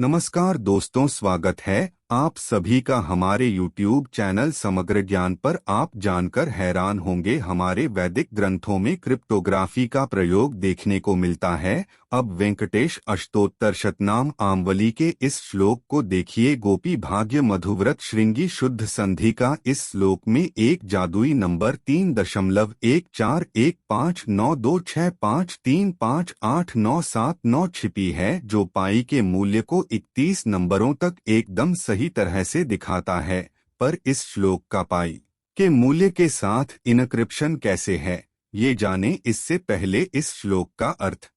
नमस्कार दोस्तों, स्वागत है आप सभी का हमारे YouTube चैनल समग्र ज्ञान पर। आप जानकर हैरान होंगे, हमारे वैदिक ग्रंथों में क्रिप्टोग्राफी का प्रयोग देखने को मिलता है। अब वेंकटेश अष्टोत्तर शतनाम आमवली के इस श्लोक को देखिए। गोपी भाग्य मधुव्रत श्रृंगी शुद्ध संधि का इस श्लोक में एक जादुई नंबर 3.1419265353897 छिपी है, जो पाई के मूल्य को 31 नंबरों तक एकदम सही तरह से दिखाता है। पर इस श्लोक का पाई के मूल्य के साथ इनक्रिप्शन कैसे है, ये जाने इससे पहले इस श्लोक का अर्थ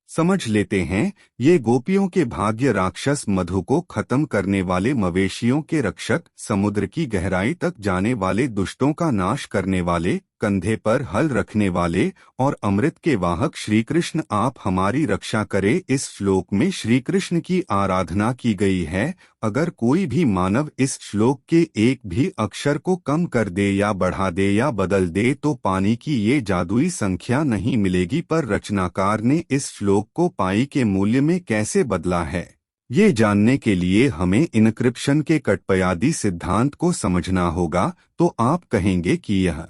समझ लेते हैं। ये गोपियों के भाग्य राक्षस, मधु को खत्म करने वाले, मवेशियों के रक्षक, समुद्र की गहराई तक जाने वाले, दुष्टों का नाश करने वाले, कंधे पर हल रखने वाले और अमृत के वाहक श्री कृष्ण, आप हमारी रक्षा करें। इस श्लोक में श्री कृष्ण की आराधना की गई है। अगर कोई भी मानव इस श्लोक के एक भी अक्षर को कम कर दे या बढ़ा दे या बदल दे तो पानी की ये जादुई संख्या नहीं मिलेगी। पर रचनाकार ने इस श्लोक को पाई के मूल्य में कैसे बदला है, ये जानने के लिए हमें इनक्रिप्शन के कटपयादी सिद्धांत को समझना होगा। तो आप कहेंगे कि यह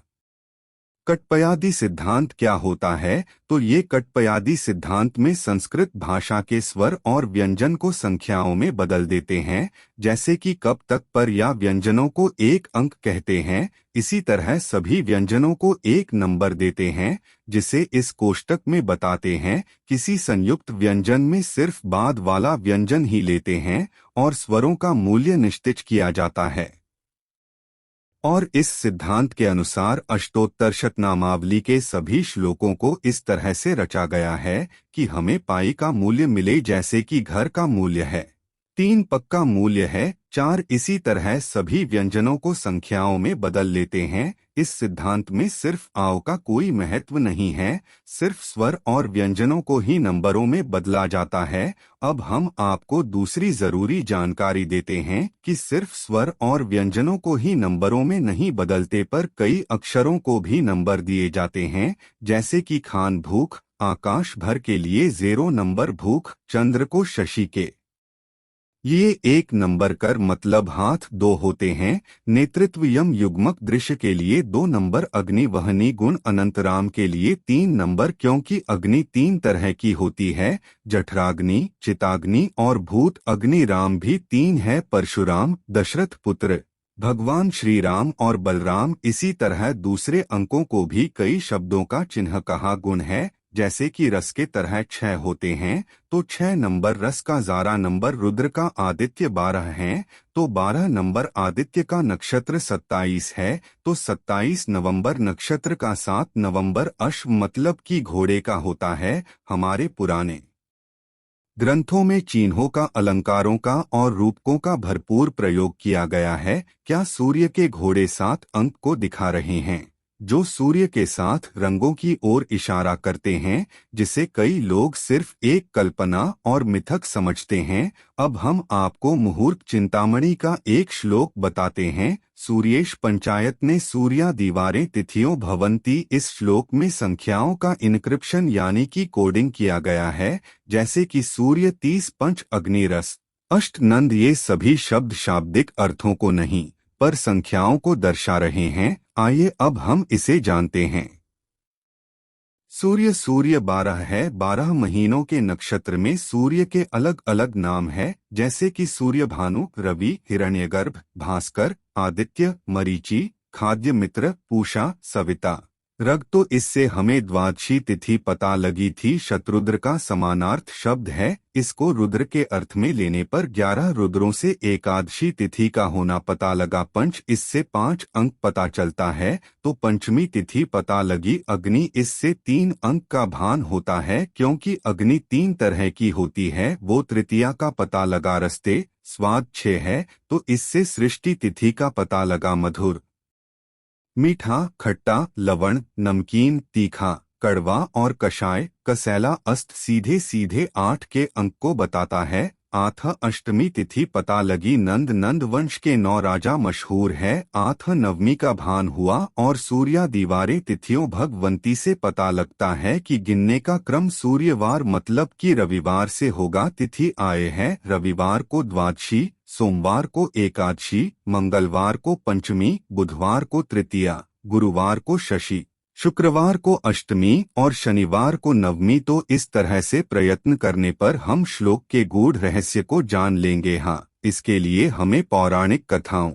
कटपयादी सिद्धांत क्या होता है? तो ये कटपयादी सिद्धांत में संस्कृत भाषा के स्वर और व्यंजन को संख्याओं में बदल देते हैं। जैसे कि कब तक पर या व्यंजनों को एक अंक कहते हैं, इसी तरह सभी व्यंजनों को एक नंबर देते हैं, जिसे इस कोष्टक में बताते हैं। किसी संयुक्त व्यंजन में सिर्फ बाद वाला व्यंजन ही लेते हैं और स्वरों का मूल्य निश्चित किया जाता है। और इस सिद्धांत के अनुसार अष्टोत्तर शतनामावली के सभी श्लोकों को इस तरह से रचा गया है कि हमें पाई का मूल्य मिले, जैसे कि घर का मूल्य है 3, पक्का मूल्य है 4। इसी तरह सभी व्यंजनों को संख्याओं में बदल लेते हैं। इस सिद्धांत में सिर्फ आव का कोई महत्व नहीं है, सिर्फ स्वर और व्यंजनों को ही नंबरों में बदला जाता है। अब हम आपको दूसरी जरूरी जानकारी देते हैं कि सिर्फ स्वर और व्यंजनों को ही नंबरों में नहीं बदलते, पर कई अक्षरों को भी नंबर दिए जाते हैं। जैसे कि खान भूख, आकाश भर के लिए 0 नंबर, भूख चंद्र को शशि के ये 1 नंबर कर मतलब हाथ 2 होते हैं। नेतृत्व यम युग्मक दृश्य के लिए 2 नंबर, अग्नि वहनी गुण अनंतराम के लिए 3 नंबर, क्योंकि अग्नि 3 तरह की होती है, जठराग्नि, चिताग्नि और भूत अग्नि। राम भी 3 है, परशुराम, दशरथ पुत्र, भगवान श्री राम और बलराम। इसी तरह दूसरे अंकों को भी कई शब्दों का चिन्ह कहा गुण है, जैसे कि रस के तरह 6 होते हैं, तो 6 नंबर रस का। ज़ारा नंबर रुद्र का आदित्य 12 है, तो 12 नंबर आदित्य का। नक्षत्र 27 है, तो 27 नवंबर नक्षत्र का। 7 नवंबर अश्व मतलब कि घोड़े का होता है। हमारे पुराने ग्रंथों में चिन्हों का, अलंकारों का और रूपकों का भरपूर प्रयोग किया गया है। क्या सूर्य के घोड़े 7 अंक को दिखा रहे हैं, जो सूर्य के 7 रंगों की ओर इशारा करते हैं, जिसे कई लोग सिर्फ एक कल्पना और मिथक समझते हैं। अब हम आपको मुहूर्त चिंतामणि का एक श्लोक बताते हैं। सूर्येश पंचायत ने सूर्या दीवारें तिथियों भवंती। इस श्लोक में संख्याओं का इनक्रिप्शन यानी कि कोडिंग किया गया है। जैसे कि सूर्य 30, पंच अग्नि रस अष्ट नंद, ये सभी शब्द शाब्दिक अर्थों को नहीं पर संख्याओं को दर्शा रहे हैं। आइए अब हम इसे जानते हैं। सूर्य 12 है। 12 महीनों के नक्षत्र में सूर्य के अलग अलग नाम है, जैसे कि सूर्य भानु, रवि, हिरण्यगर्भ, भास्कर, आदित्य, मरीचि, खाद्य मित्र, पूषा, सविता, रग। तो इससे हमें द्वादशी तिथि पता लगी थी। शतरुद्र का समानार्थ शब्द है, इसको रुद्र के अर्थ में लेने पर 11 रुद्रों से एकादशी तिथि का होना पता लगा। पंच, इससे 5 अंक पता चलता है, तो पंचमी तिथि पता लगी। अग्नि, इससे 3 अंक का भान होता है, क्योंकि अग्नि 3 तरह की होती है, वो तृतीया का पता लगा। रस्ते, स्वाद 6 है, तो इससे सृष्टि तिथि का पता लगा। मधुर, मीठा, खट्टा, लवण, नमकीन, तीखा, कड़वा और कषाय, कसैला, अस्त सीधे सीधे 8 के अंक को बताता है। आथ अष्टमी तिथि पता लगी। नंद वंश के 9 राजा मशहूर है। आथ नवमी का भान हुआ और सूर्या दीवारें तिथियों भगवंती से पता लगता है कि गिनने का क्रम सूर्यवार मतलब कि रविवार से होगा। तिथि आए हैं रविवार को द्वादशी, सोमवार को एकादशी, मंगलवार को पंचमी, बुधवार को तृतीया, गुरुवार को षष्ठी, शुक्रवार को अष्टमी और शनिवार को नवमी। तो इस तरह से प्रयत्न करने पर हम श्लोक के गूढ़ रहस्य को जान लेंगे। हाँ, इसके लिए हमें पौराणिक कथाओं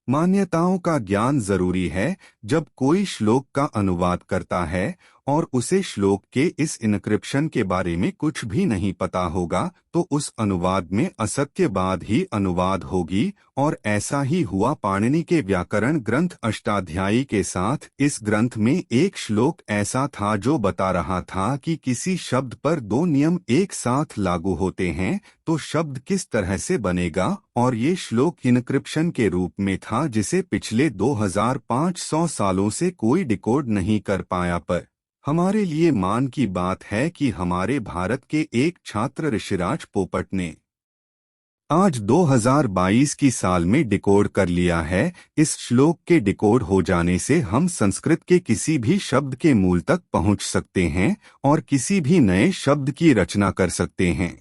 मान्यताओं का ज्ञान जरूरी है। जब कोई श्लोक का अनुवाद करता है और उसे श्लोक के इस इनक्रिप्शन के बारे में कुछ भी नहीं पता होगा तो उस अनुवाद में असत्य बाद ही अनुवाद होगी। और ऐसा ही हुआ पाणिनि के व्याकरण ग्रंथ अष्टाध्यायी के साथ। इस ग्रंथ में एक श्लोक ऐसा था जो बता रहा था कि किसी शब्द पर 2 नियम एक साथ लागू होते हैं तो शब्द किस तरह से बनेगा। और ये श्लोक इनक्रिप्शन के रूप में था जिसे पिछले 2500 सालों से कोई डिकोड नहीं कर पाया। पर हमारे लिए मान की बात है कि हमारे भारत के एक छात्र ऋषिराज पोपट ने आज 2022 की साल में डिकोड कर लिया है। इस श्लोक के डिकोड हो जाने से हम संस्कृत के किसी भी शब्द के मूल तक पहुंच सकते हैं और किसी भी नए शब्द की रचना कर सकते हैं।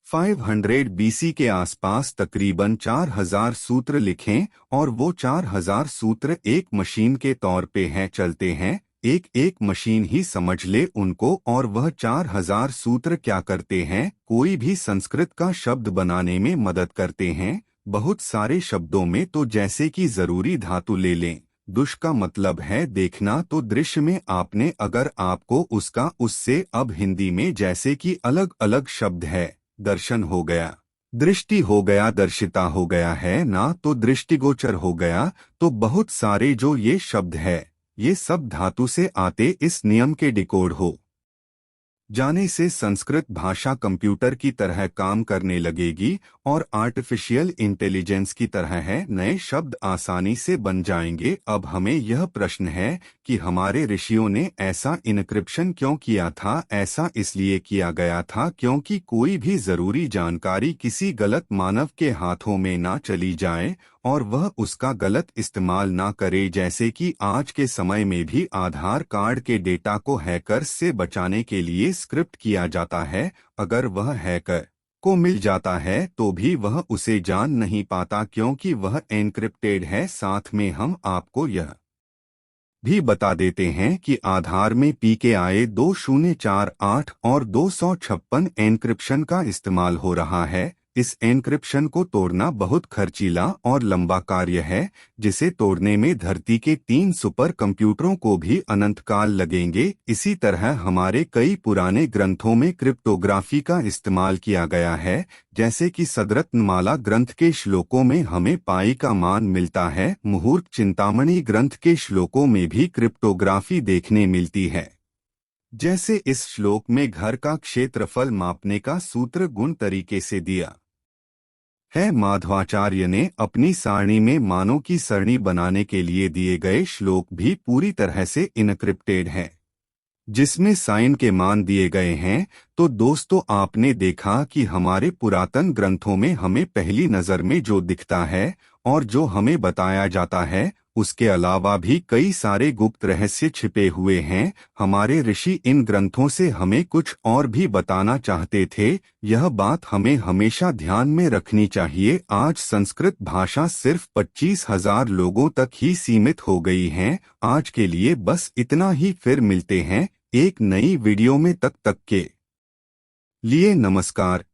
500 बीसी के आसपास तकरीबन 4000 सूत्र लिखें और वो 4000 सूत्र एक मशीन के तौर पे हैं चलते हैं। एक मशीन ही समझ ले उनको। और वह 4000 सूत्र क्या करते हैं? कोई भी संस्कृत का शब्द बनाने में मदद करते हैं। बहुत सारे शब्दों में तो जैसे कि जरूरी धातु ले लें। दुष का मतलब है देखना, तो दृश्य में आपने अगर आपको उसका उससे अब हिंदी में जैसे कि अलग अलग शब्द है। दर्शन हो गया, दृष्टि हो गया, दर्शिता हो गया है ना, तो दृष्टिगोचर हो गया। तो बहुत सारे जो ये शब्द है ये सब धातु से आते। इस नियम के डिकोड हो जाने से संस्कृत भाषा कंप्यूटर की तरह काम करने लगेगी और आर्टिफिशियल इंटेलिजेंस की तरह है। नए शब्द आसानी से बन जाएंगे। अब हमें यह प्रश्न है कि हमारे ऋषियों ने ऐसा इनक्रिप्शन क्यों किया था? ऐसा इसलिए किया गया था क्योंकि कोई भी जरूरी जानकारी किसी गलत मानव के हाथों में ना चली जाए और वह उसका गलत इस्तेमाल ना करे। जैसे कि आज के समय में भी आधार कार्ड के डेटा को हैकर्स से बचाने के लिए स्क्रिप्ट किया जाता है। अगर वह हैकर को मिल जाता है तो भी वह उसे जान नहीं पाता क्योंकि वह एन्क्रिप्टेड है। साथ में हम आपको यह भी बता देते हैं कि आधार में PKI 2048 और 256 एन्क्रिप्शन का इस्तेमाल हो रहा है। इस एन्क्रिप्शन को तोड़ना बहुत खर्चीला और लंबा कार्य है जिसे तोड़ने में धरती के 3 सुपर कंप्यूटरों को भी अनंत काल लगेंगे। इसी तरह हमारे कई पुराने ग्रंथों में क्रिप्टोग्राफी का इस्तेमाल किया गया है। जैसे कि सदरत्नमाला ग्रंथ के श्लोकों में हमें पाई का मान मिलता है। मुहूर्त चिंतामणि ग्रंथ के श्लोकों में भी क्रिप्टोग्राफी देखने मिलती है। जैसे इस श्लोक में घर का क्षेत्रफल मापने का सूत्र गुण तरीके से दिया है। माधवाचार्य ने अपनी सारणी में मानों की सरणी बनाने के लिए दिए गए श्लोक भी पूरी तरह से इनक्रिप्टेड है जिसमें साइन के मान दिए गए हैं। तो दोस्तों, आपने देखा कि हमारे पुरातन ग्रंथों में हमें पहली नजर में जो दिखता है और जो हमें बताया जाता है उसके अलावा भी कई सारे गुप्त रहस्य छिपे हुए हैं। हमारे ऋषि इन ग्रंथों से हमें कुछ और भी बताना चाहते थे। यह बात हमें हमेशा ध्यान में रखनी चाहिए। आज संस्कृत भाषा सिर्फ 25,000 लोगों तक ही सीमित हो गई है। आज के लिए बस इतना ही, फिर मिलते हैं एक नई वीडियो में। तब तक के लिए नमस्कार।